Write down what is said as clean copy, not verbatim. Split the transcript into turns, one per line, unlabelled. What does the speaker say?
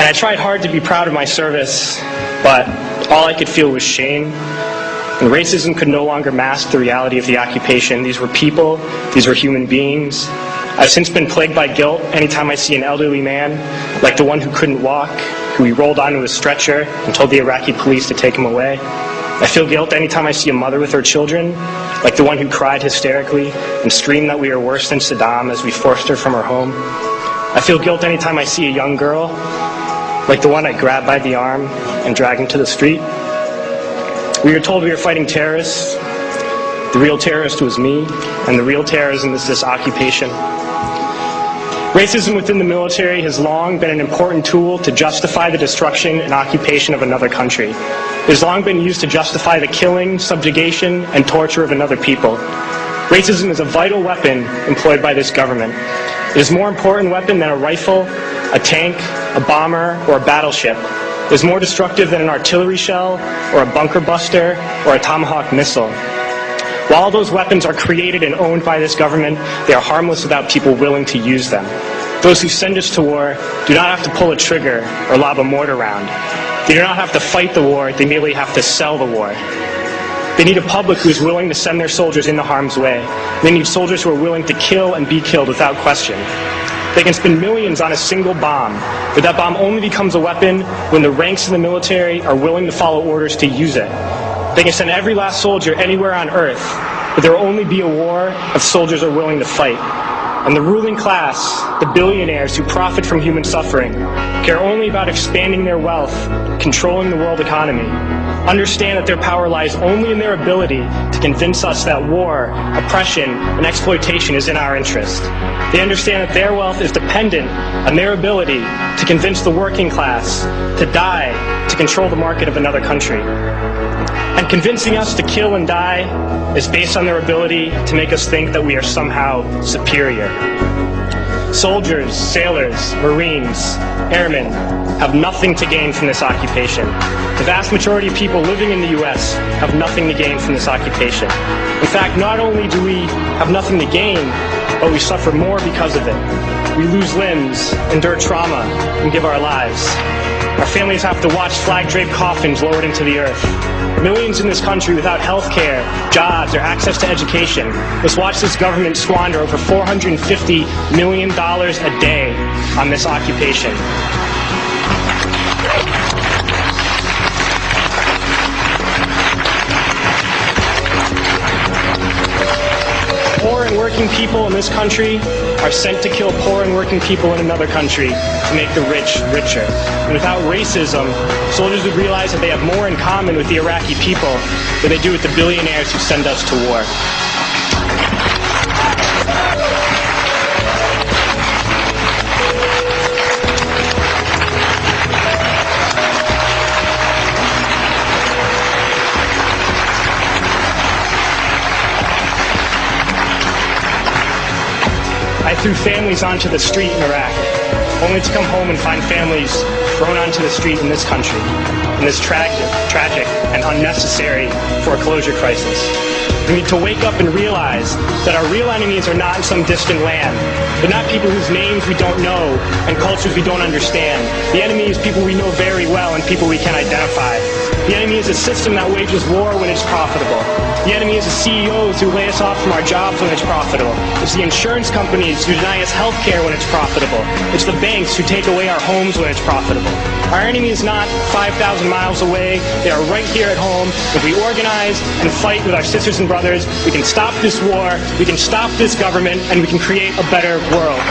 And I tried hard to be proud of my service, but all I could feel was shame. And racism could no longer mask the reality of the occupation. These were people, these were human beings. I've since been plagued by guilt anytime I see an elderly man, like the one who couldn't walk, who we rolled onto a stretcher and told the Iraqi police to take him away. I feel guilt anytime I see a mother with her children, like the one who cried hysterically and screamed that we are worse than Saddam as we forced her from her home. I feel guilt anytime I see a young girl, like the one I grabbed by the arm and dragged into the street. We were told we were fighting terrorists. The real terrorist was me, and the real terrorism is this occupation. Racism within the military has long been an important tool to justify the destruction and occupation of another country. It has long been used to justify the killing, subjugation, and torture of another people. Racism is a vital weapon employed by this government. It is a more important weapon than a rifle, a tank, a bomber, or a battleship. It is more destructive than an artillery shell, or a bunker buster, or a Tomahawk missile. While those weapons are created and owned by this government, they are harmless without people willing to use them. Those who send us to war do not have to pull a trigger or lob a mortar round. They do not have to fight the war, they merely have to sell the war. They need a public who is willing to send their soldiers into harm's way. They need soldiers who are willing to kill and be killed without question. They can spend millions on a single bomb, but that bomb only becomes a weapon when the ranks in the military are willing to follow orders to use it. They can send every last soldier anywhere on earth, but there will only be a war if soldiers are willing to fight. And the ruling class, the billionaires who profit from human suffering, care only about expanding their wealth, controlling the world economy. Understand that their power lies only in their ability to convince us that war, oppression, and exploitation is in our interest. They understand that their wealth is dependent on their ability to convince the working class to die to control the market of another country. And convincing us to kill and die is based on their ability to make us think that we are somehow superior. Soldiers, sailors, Marines, airmen have nothing to gain from this occupation. The vast majority of people living in the U.S. have nothing to gain from this occupation. In fact, not only do we have nothing to gain, but we suffer more because of it. We lose limbs, endure trauma, and give our lives. Our families have to watch flag-draped coffins lowered into the earth. Millions in this country without health care, jobs, or access to education must watch this government squander over $450 million a day on this occupation. Poor and working people in this country are sent to kill poor and working people in another country to make the rich richer. And without racism, soldiers would realize that they have more in common with the Iraqi people than they do with the billionaires who send us to war. I threw families onto the street in Iraq, only to come home and find families thrown onto the street in this country, in this tragic and unnecessary foreclosure crisis. We need to wake up and realize that our real enemies are not in some distant land. They're not people whose names we don't know and cultures we don't understand. The enemy is people we know very well and people we can identify. The enemy is a system that wages war when it's profitable. The enemy is the CEOs who lay us off from our jobs when it's profitable. It's the insurance companies who deny us health care when it's profitable. It's the banks who take away our homes when it's profitable. Our enemy is not 5,000 miles away. They are right here at home. If we organize and fight with our sisters and brothers, we can stop this war, we can stop this government, and we can create a better world.